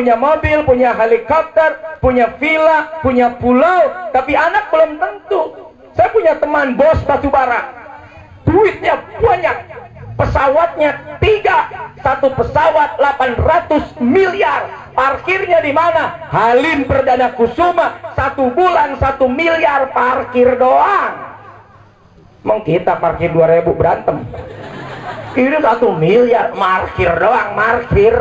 punya mobil, punya helikopter, punya villa, punya pulau, tapi anak belum tentu. Saya punya teman bos batubara, duitnya banyak, pesawatnya 3, satu pesawat 800 miliar, parkirnya di mana? Halim Perdana Kusuma, 1 bulan 1 miliar parkir doang. Emang kita parkir 2.000 berantem, ini 1 miliar parkir doang, parkir.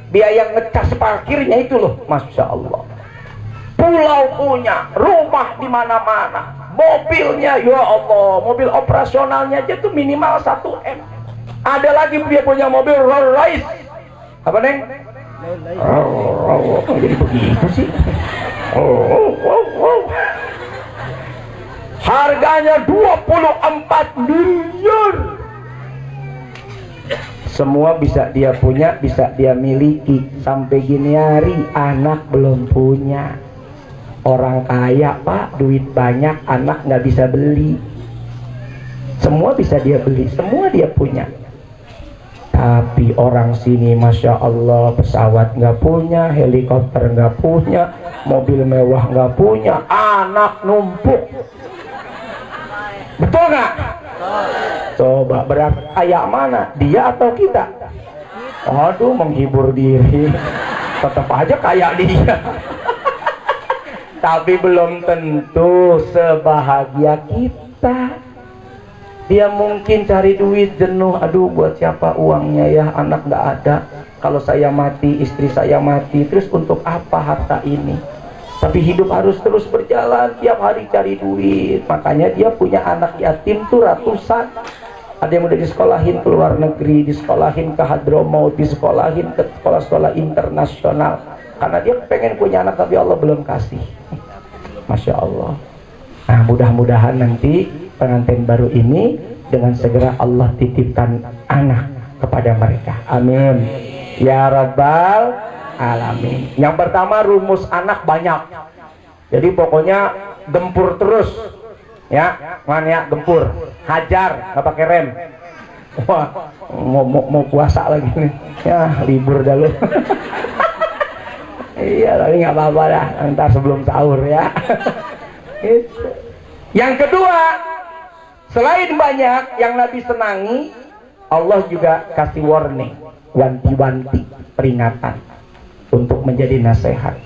Biaya ngecas parkirnya itu loh, masya Allah. Pulau punya, rumah di mana-mana, mobilnya, ya Allah, mobil operasionalnya aja tuh minimal 1 M. Ada lagi dia punya mobil Rolls Royce, apa neng? Oh, jadi begitu sih. Harganya 24 miliar. Semua bisa dia punya, bisa dia miliki. Sampai gini hari anak belum punya. Orang kaya pak, duit banyak, anak nggak bisa beli. Semua bisa dia beli, semua dia punya. Tapi orang sini masya Allah, pesawat nggak punya, helikopter nggak punya, mobil mewah nggak punya, anak numpuk. Betul nggak? Coba berat kayak mana, dia atau kita? Aduh, menghibur diri, tetap aja kayak dia. Tapi belum tentu sebahagia kita. Dia mungkin cari duit jenuh, aduh buat siapa uangnya ya, anak nggak ada. Kalau saya mati, istri saya mati, terus untuk apa harta ini? Tapi hidup harus terus berjalan, tiap hari cari duit. Makanya dia punya anak yatim tuh ratusan. Ada yang udah disekolahin ke luar negeri, disekolahin ke Hadramaut, disekolahin ke sekolah-sekolah internasional. Karena dia pengen punya anak tapi Allah belum kasih. Masya Allah. Nah, mudah-mudahan nanti pengantin baru ini dengan segera Allah titipkan anak kepada mereka. Amin. Ya Rabbal Alamin. Yang pertama, rumus anak banyak. Jadi pokoknya gempur terus, ya, mana gempur, hajar, nggak pakai rem. Wah, mau puasa lagi nih, ya libur dulu. Iya, tapi nggak apa-apa dah, ntar sebelum sahur ya. Gitu. Yang kedua, selain banyak yang Nabi senangi, Allah juga kasih warning, wanti-wanti, peringatan untuk menjadi nasihat.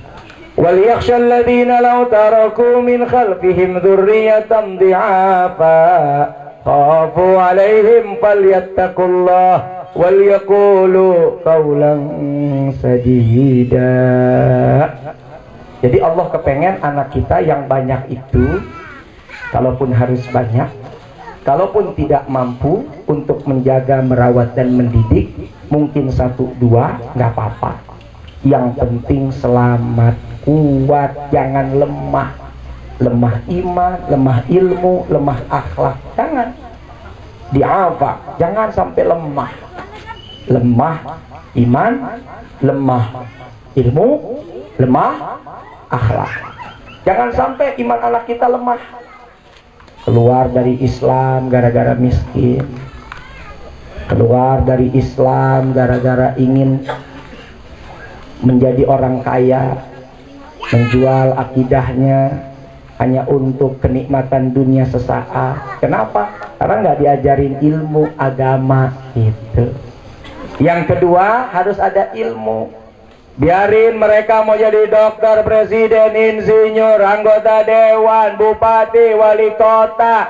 Wal yakhshal ladzina law taraku min khalfihim dzurriyyatan dhi'afa khafu 'alaihim falyattaqullah wal yaqulu qawlan sadida. Jadi Allah kepengen anak kita yang banyak itu, kalaupun harus banyak, kalaupun tidak mampu untuk menjaga, merawat dan mendidik, mungkin 1-2 nggak apa-apa. Yang penting selamat, kuat, jangan lemah. Lemah iman, lemah ilmu, lemah akhlak, jangan. Di'afa, jangan sampai lemah. Lemah iman, lemah ilmu, lemah akhlak. Jangan sampai iman anak kita lemah, keluar dari Islam gara-gara miskin, keluar dari Islam gara-gara ingin menjadi orang kaya, menjual akidahnya hanya untuk kenikmatan dunia sesaat. Kenapa? Karena nggak diajarin ilmu agama itu. Yang kedua, harus ada ilmu. Biarin mereka mau jadi dokter, presiden, insinyur, anggota dewan, bupati, wali kota,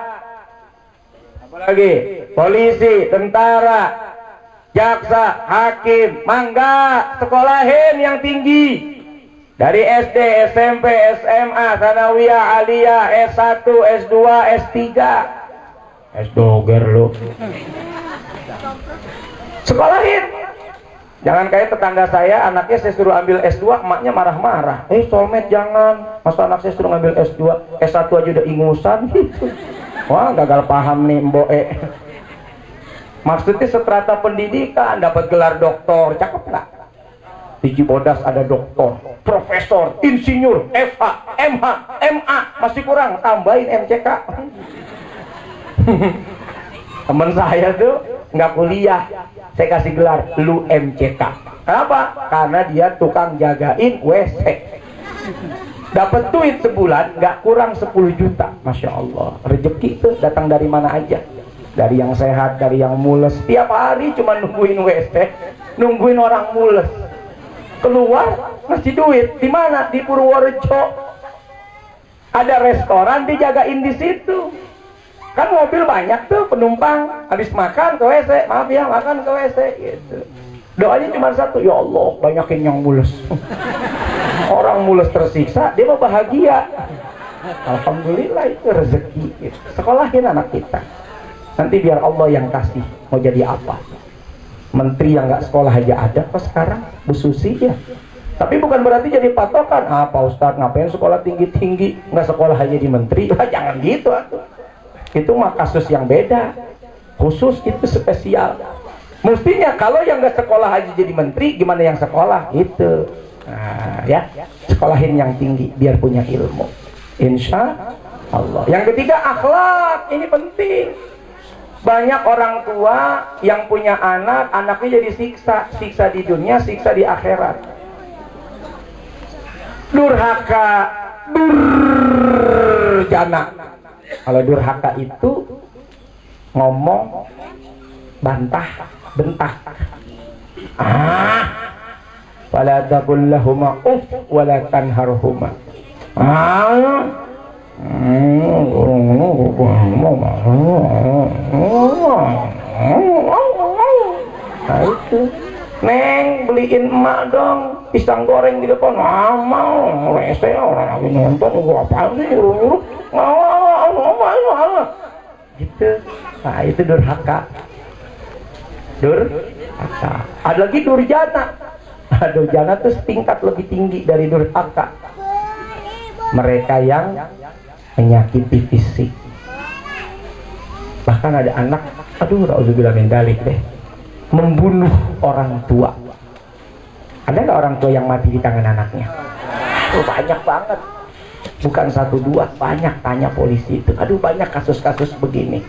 apalagi polisi, tentara, jaksa, hakim, mangga, sekolahin yang tinggi. Dari SD, SMP, SMA, Sanawiyah, Aliyah, S1, S2, S3. S-doger lu. Sekolahin. Jangan kayak tetangga saya, anaknya saya suruh ambil S2, emaknya marah-marah. Soulmate jangan, masa anak saya suruh ngambil S2, S1 aja udah ingusan. Wah, gagal paham nih Mboe. Maksudnya seterata pendidikan, dapat gelar doktor, cakep nggak? Di Cibodas ada doktor, profesor, insinyur, FH, MH, MA, masih kurang, tambahin MCK. Temen saya tuh nggak kuliah, saya kasih gelar lu MCK. Kenapa? Karena dia tukang jagain WC. Dapat duit sebulan nggak kurang 10 juta. Masya Allah. Rezeki itu datang dari mana aja. Dari yang sehat, dari yang mules. Tiap hari cuma nungguin WC, nungguin orang mules. Keluar ngasih duit. Di mana? Di Purworejo. Ada restoran dijagain di situ. Kan mobil banyak tuh penumpang. Habis makan ke WC, maaf ya, makan ke WC gitu. Doanya cuma satu, ya Allah banyakin yang mules. Orang mules tersiksa, dia mau bahagia. Alhamdulillah itu rezeki gitu. Sekolahin anak kita. Nanti biar Allah yang kasih. Mau jadi apa? Menteri yang nggak sekolah aja ada kok sekarang. Bu Susi ya. Tapi bukan berarti jadi patokan. Pak Ustadz ngapain sekolah tinggi-tinggi, nggak sekolah aja di menteri. Jangan gitu atuh. Itu mah kasus yang beda. Khusus itu spesial. Mestinya kalau yang nggak sekolah aja jadi menteri, gimana yang sekolah gitu. Nah, ya sekolahin yang tinggi biar punya ilmu. Insya Allah. Yang ketiga akhlak, ini penting. Banyak orang tua yang punya anak, anaknya jadi siksa di dunia, siksa di akhirat. Durhaka, durjana. Kalau durhaka itu ngomong, bantah, bentak. Wala taqul lahuma wala tanharhuma. Nah itu, Neng beliin emak dong pisang goreng di depan. Mau rese orang lagi nonton, gua apaan sih nyuruh-nyuruh. Mau gitu. Nah itu durhaka. Durhaka. Ada lagi durjana. Durjana itu setingkat lebih tinggi dari durhaka. Mereka yang menyakiti fisik. Bahkan ada anak, na'udzubillah min dzalik deh, membunuh orang tua. Ada nggak orang tua yang mati di tangan anaknya? Banyak banget. Bukan 1 2, banyak. Tanya polisi itu. Banyak kasus-kasus begini.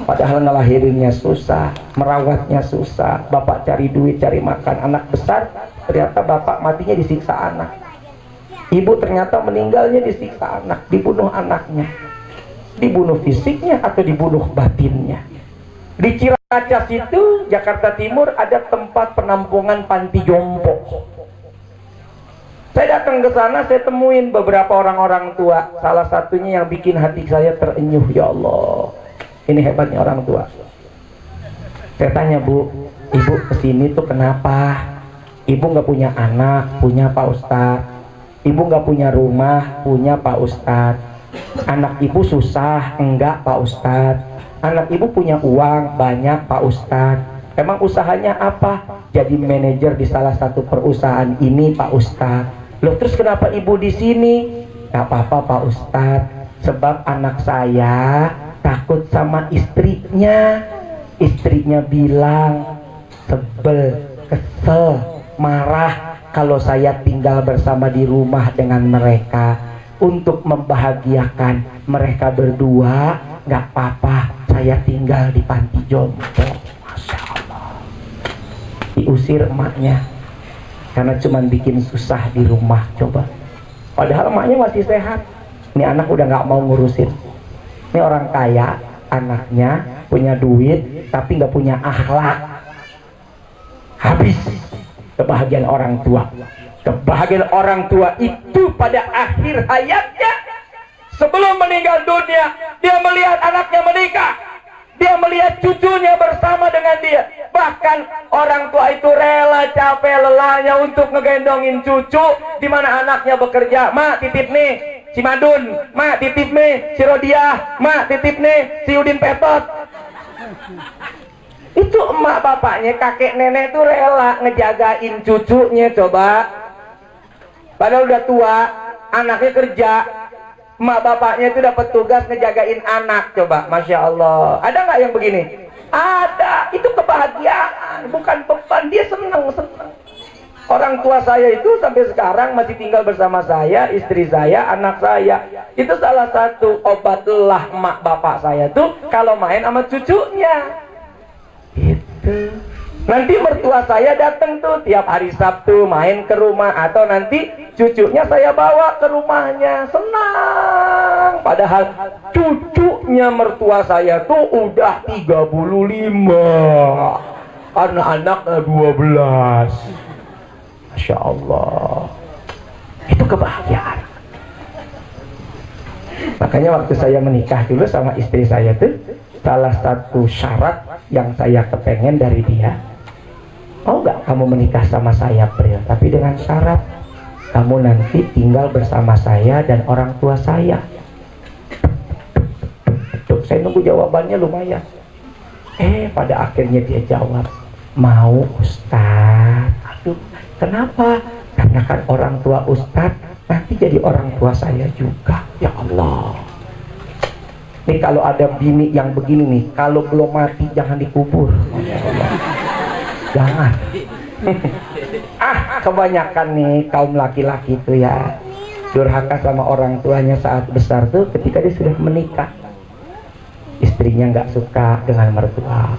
Padahal ngelahirinnya susah, merawatnya susah. Bapak cari duit, cari makan. Anak besar, ternyata bapak matinya disiksa anak. Ibu ternyata meninggalnya disiksa anak, dibunuh anaknya. Dibunuh fisiknya atau dibunuh batinnya. Di Ciracas itu, Jakarta Timur, ada tempat penampungan panti jompo. Saya datang ke sana, saya temuin beberapa orang-orang tua. Salah satunya yang bikin hati saya terenyuh, ya Allah. Ini hebatnya orang tua. Saya tanya, Bu, Ibu kesini tuh kenapa? Ibu nggak punya anak, punya Pak Ustadz. Ibu nggak punya rumah, punya Pak Ustadz. Anak ibu susah, enggak Pak Ustadz. Anak ibu punya uang, banyak Pak Ustadz. Emang usahanya apa? Jadi manajer di salah satu perusahaan ini Pak Ustadz. Loh terus kenapa ibu di sini? Gak apa-apa Pak Ustadz. Sebab anak saya takut sama istrinya. Istrinya bilang sebel, kesel, marah kalau saya tinggal bersama di rumah dengan mereka. Untuk membahagiakan mereka berdua, gak apa-apa saya tinggal di panti jompo. Masya Allah. Diusir emaknya karena cuma bikin susah di rumah. Coba, padahal emaknya masih sehat. Ini anak udah gak mau ngurusin. Ini orang kaya, anaknya punya duit tapi gak punya akhlak. Habis kebahagiaan orang tua. Kebahagiaan orang tua itu pada akhir hayatnya, sebelum meninggal dunia, dia melihat anaknya menikah, dia melihat cucunya bersama dengan dia. Bahkan orang tua itu rela capek lelahnya untuk ngegendongin cucu, di mana anaknya bekerja. Mak titip nih si Madun, mak titip nih si Rodiah, mak titip nih si Udin Petot. Itu emak bapaknya, kakek nenek itu rela ngejagain cucunya. Coba, padahal udah tua, anaknya kerja, emak bapaknya itu dapat tugas ngejagain anak. Coba, Masya Allah. Ada nggak yang begini? Ada. Itu kebahagiaan, bukan beban. Dia senang. Orang tua saya itu sampai sekarang masih tinggal bersama saya, istri saya, anak saya. Itu salah satu obat lelah emak bapak saya tuh kalau main sama cucunya. Itu Nanti mertua saya datang tuh tiap hari Sabtu main ke rumah, atau nanti cucunya saya bawa ke rumahnya, senang. Padahal cucunya mertua saya tuh udah 35, anak-anaknya 12. Masya Allah, itu kebahagiaan. Makanya waktu saya menikah dulu sama istri saya tuh, salah satu syarat yang saya kepengen dari dia, mau nggak kamu menikah sama saya, Pril? Tapi dengan syarat kamu nanti tinggal bersama saya dan orang tua saya. Tuh, saya nunggu jawabannya lumayan. Pada akhirnya dia jawab, mau Ustaz. Aduh, kenapa? Karena kan orang tua Ustaz nanti jadi orang tua saya juga. Ya Allah. Nih kalau ada bini yang begini nih, kalau belum mati jangan dikubur. Ya Allah. Jangan. Kebanyakan nih kaum laki-laki itu ya durhaka sama orang tuanya saat besar tuh ketika dia sudah menikah. Istrinya nggak suka dengan mertua,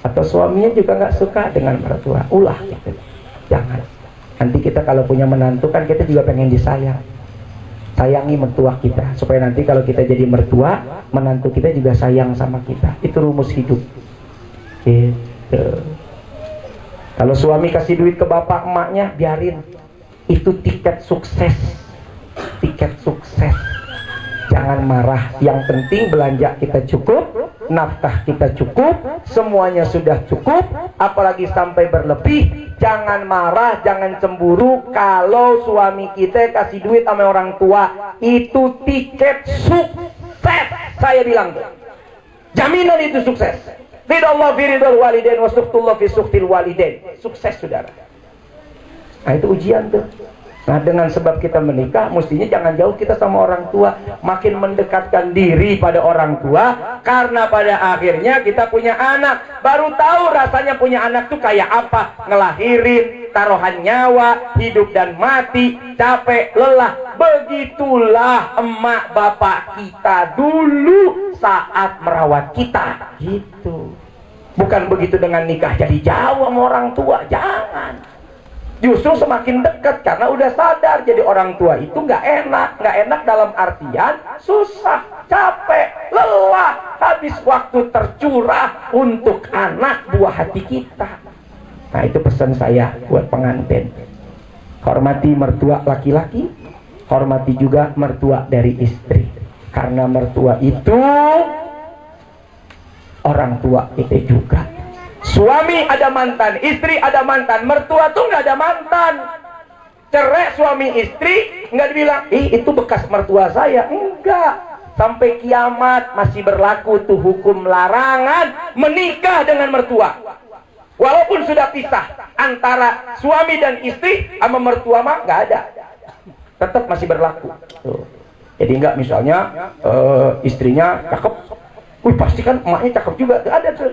atau suaminya juga nggak suka dengan mertua. Ulah gitu. Jangan. Nanti kita kalau punya menantu kan kita juga pengen disayang. Sayangi mertua kita supaya nanti kalau kita jadi mertua, menantu kita juga sayang sama kita. Itu rumus hidup. Gitu. Kalau suami kasih duit ke bapak emaknya, biarin. Itu tiket sukses. Tiket sukses. Jangan marah. Yang penting belanja kita cukup, nafkah kita cukup, semuanya sudah cukup, apalagi sampai berlebih. Jangan marah, jangan cemburu kalau suami kita kasih duit sama orang tua. Itu tiket sukses. Saya bilang tuh. Jaminan itu sukses. Ridallah fi ridal walidain wa suhtullah fi suhtil walidain. Sukses, saudara. Nah, itu ujian tuh. Nah, dengan sebab kita menikah, mestinya jangan jauh kita sama orang tua. Makin mendekatkan diri pada orang tua, karena pada akhirnya kita punya anak. Baru tahu rasanya punya anak tuh kayak apa. Ngelahirin, taruhan nyawa, hidup dan mati, capek, lelah. Begitulah emak bapak kita dulu saat merawat kita. Gitu. Bukan begitu dengan nikah jadi jauh sama orang tua. Jangan. Justru semakin dekat karena udah sadar jadi orang tua itu nggak enak. Nggak enak dalam artian susah, capek, lelah, habis waktu tercurah untuk anak buah hati kita. Nah, itu pesan saya buat pengantin. Hormati mertua laki-laki, hormati juga mertua dari istri. Karena mertua itu orang tua kita juga. Suami ada mantan, istri ada mantan, mertua tuh nggak ada mantan. Cerai suami istri nggak dibilang, itu bekas mertua saya. Enggak. Sampai kiamat masih berlaku tuh hukum larangan menikah dengan mertua. Walaupun sudah pisah antara suami dan istri, sama mertua mah nggak ada. Tetap masih berlaku. Tuh. Jadi enggak misalnya istrinya cakep, pasti kan emaknya cakep juga. Ada tuh.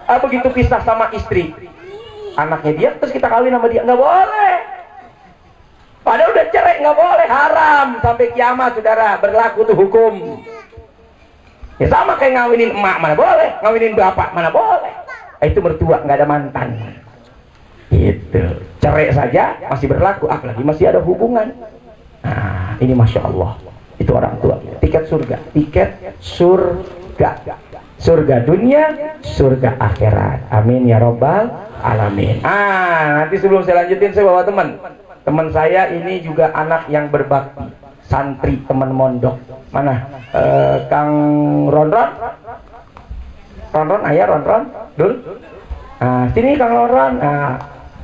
Begitu pisah sama istri, anaknya dia, terus kita kawin sama dia, nggak boleh. Padahal udah cerai, nggak boleh, haram sampai kiamat, saudara. Berlaku tuh hukum. Ya sama kayak ngawinin emak mana boleh, ngawinin bapak mana boleh. Itu mertua, nggak ada mantan. Itu cerai saja masih berlaku, apalagi masih ada hubungan. Nah, ini masya Allah. Itu orang tua. Tiket surga, tiket surga. Surga dunia, surga akhirat. Amin ya robbal alamin. Nanti sebelum saya lanjutin, saya bawa teman saya ini juga anak yang berbakti, santri, teman mondok. Mana Kang Ronron? Ronron, ayah Ronron, dul. Sini Kang Ronron.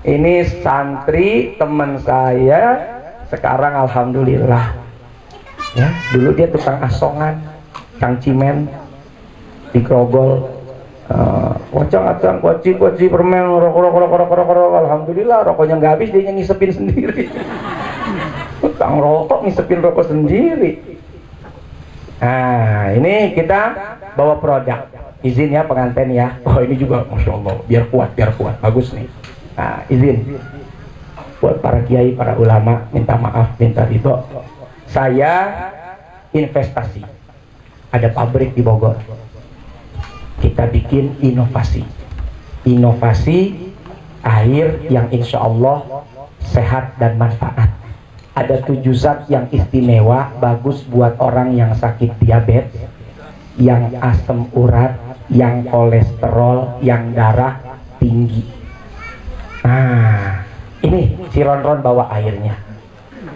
Ini santri teman saya. Sekarang alhamdulillah. Ya, dulu dia tukang asongan, kang cimen. Di Grogol, wacang kuaci permen, rokok, alhamdulillah rokoknya nggak habis, dia ngisepin sendiri. Tukang rokok ngisepin rokok sendiri. Nah, ini kita bawa produk. Izin ya pengantin ya. Oh, ini juga masya Allah, biar kuat, bagus nih. Nah, izin buat para kiai, para ulama, minta maaf, minta ridho. Saya investasi, ada pabrik di Bogor. Kita bikin inovasi air yang insya Allah sehat dan manfaat. Ada 7 zat yang istimewa, bagus buat orang yang sakit diabetes, yang asam urat, yang kolesterol, yang darah tinggi. Nah, ini si Ron bawa airnya.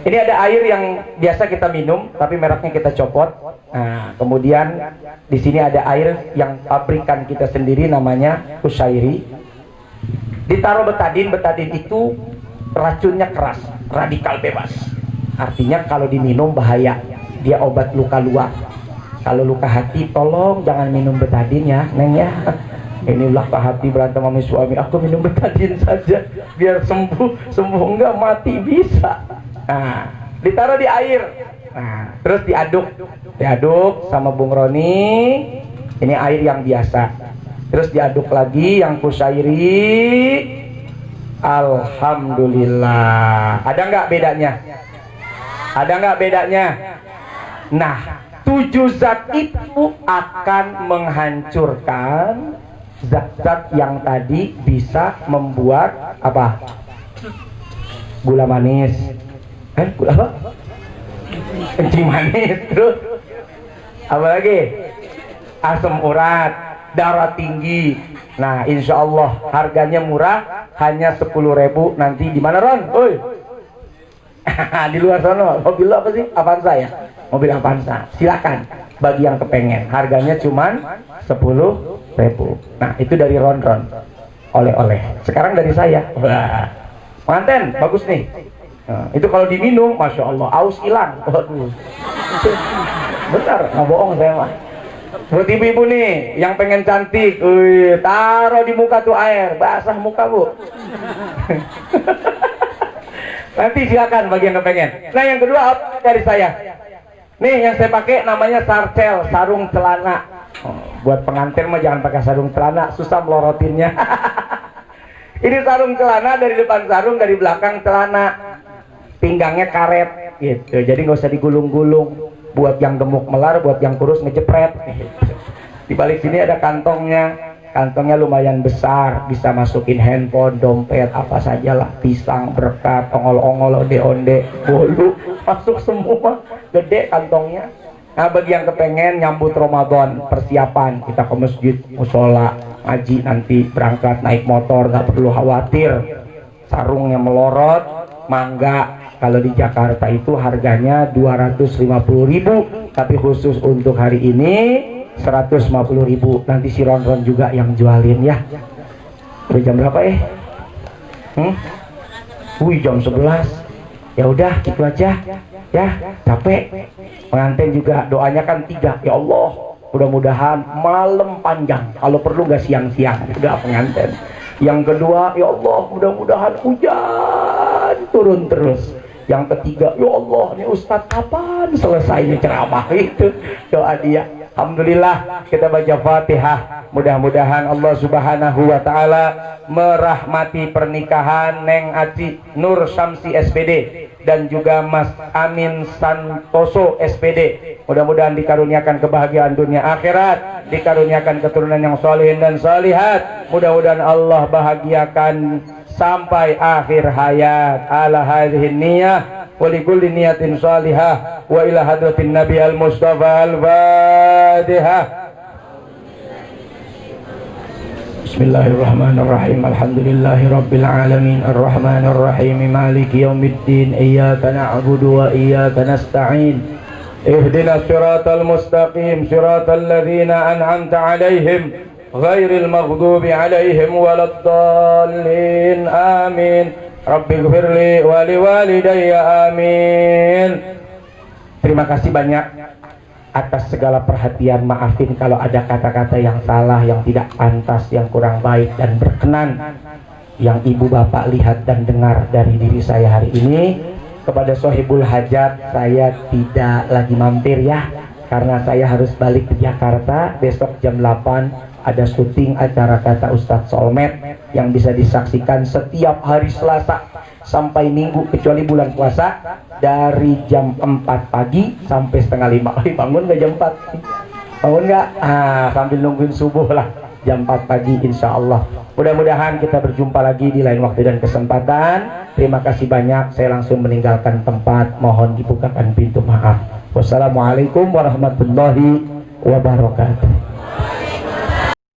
Ini ada air yang biasa kita minum, tapi mereknya kita copot. Nah, kemudian di sini ada air yang pabrikan kita sendiri, namanya Kushairi. Ditaruh betadin. Betadin itu racunnya keras, radikal bebas. Artinya kalau diminum bahaya. Dia obat luka luar. Kalau luka hati, tolong jangan minum betadin ya, Neng ya. Ini luka hati berantem sama suami, aku minum betadin saja biar sembuh enggak mati bisa. Nah, ditaruh di air. Nah, terus diaduk sama Bung Roni. Ini air yang biasa. Terus diaduk lagi yang Kushairi. Alhamdulillah. Ada nggak bedanya? Ada nggak bedanya? Nah, 7 zat itu akan menghancurkan zat-zat yang tadi bisa membuat apa? Gula manis. Gula apa? Kencing manis. Terus apa lagi? Asam urat, darah tinggi. Nah, insya Allah harganya murah, hanya 10.000. Nanti di mana, Ron? Oi. Di luar sana. Mobil apa sih? Avanza ya? Mobil Avanza. Silakan bagi yang kepengen. Harganya cuman 10.000. Nah, itu dari Ron. Oleh-oleh. Sekarang dari saya. Wah. Pengantin, bagus nih. Nah, itu kalau diminum, masya Allah, aus hilang. Waduh. Benar, nggak bohong saya mah. Buat ibu-ibu nih yang pengen cantik, taruh di muka tuh air, basah muka bu. Nanti silakan bagi yang kepengen. Nah, yang kedua apa dari saya? Nih yang saya pakai namanya sarcel, sarung celana. Buat pengantin mah jangan pakai sarung celana, susah melorotinnya. Ini sarung celana, dari depan sarung, dari belakang celana. Pinggangnya karet gitu, jadi nggak usah digulung-gulung. Buat yang gemuk melar, buat yang kurus ngejepret gitu. Di balik sini ada kantongnya lumayan besar, bisa masukin handphone, dompet, apa sajalah, pisang, berkat, ongol-ongol, onde-onde, bolu, masuk semua, gede kantongnya. Nah, bagi yang kepengen nyambut Ramadan, persiapan, kita ke masjid, musola, ngaji, nanti berangkat naik motor, nggak perlu khawatir sarungnya melorot, mangga. Kalau di Jakarta itu harganya 250.000, tapi khusus untuk hari ini 150.000. Nanti si Ron juga yang jualin ya. Udah jam berapa jam 11. Ya udah gitu aja ya, capek. Pengantin juga doanya kan 3. Ya Allah, mudah-mudahan malam panjang, kalau perlu nggak siang-siang. Udah pengantin. Yang kedua, ya Allah, mudah-mudahan hujan turun terus. Yang ketiga, ya Allah, ini Ustadz kapan selesainya ceramah? Itu doa dia. Alhamdulillah, kita baca Fatihah. Mudah-mudahan Allah Subhanahu wa Ta'ala merahmati pernikahan Neng Aci Nur Syamsi SPD dan juga Mas Amin Santoso SPD. Mudah-mudahan dikaruniakan kebahagiaan dunia akhirat, dikaruniakan keturunan yang solihin dan solihat. Mudah-mudahan Allah bahagiakan sampai akhir hayat. Ala hadhihi niyah wa likulli niyatin salihah wa ila hadratin nabi al-mustafa al-fatihah. Bismillahirrahmanirrahim. Alhamdulillahi rabbil alamin arrahmanir rahim maliki yaumiddin iyyaka na'budu wa iyyaka nasta'in ihdinas siratal mustaqim siratal ladzina an'amta 'alaihim ghairil maghdubi 'alaihim waladdallin amin. Rabbighfirli wa liwalidayya amin. Terima kasih banyak atas segala perhatian. Maafin kalau ada kata-kata yang salah, yang tidak pantas, yang kurang baik dan berkenan yang ibu bapak lihat dan dengar dari diri saya hari ini. Kepada sohibul hajat, saya tidak lagi mampir ya, karena saya harus balik ke Jakarta. Besok jam 8 ada syuting acara Kata Ustadz Solmed yang bisa disaksikan setiap hari Selasa sampai Minggu kecuali bulan puasa, dari jam 4 pagi sampai setengah 5. Bangun nggak jam 4? Bangun nggak? Sambil nungguin subuh lah, jam 4 pagi insya Allah. Mudah-mudahan kita berjumpa lagi di lain waktu dan kesempatan. Terima kasih banyak. Saya langsung meninggalkan tempat. Mohon dibukakan pintu maaf. Wassalamualaikum warahmatullahi wabarakatuh.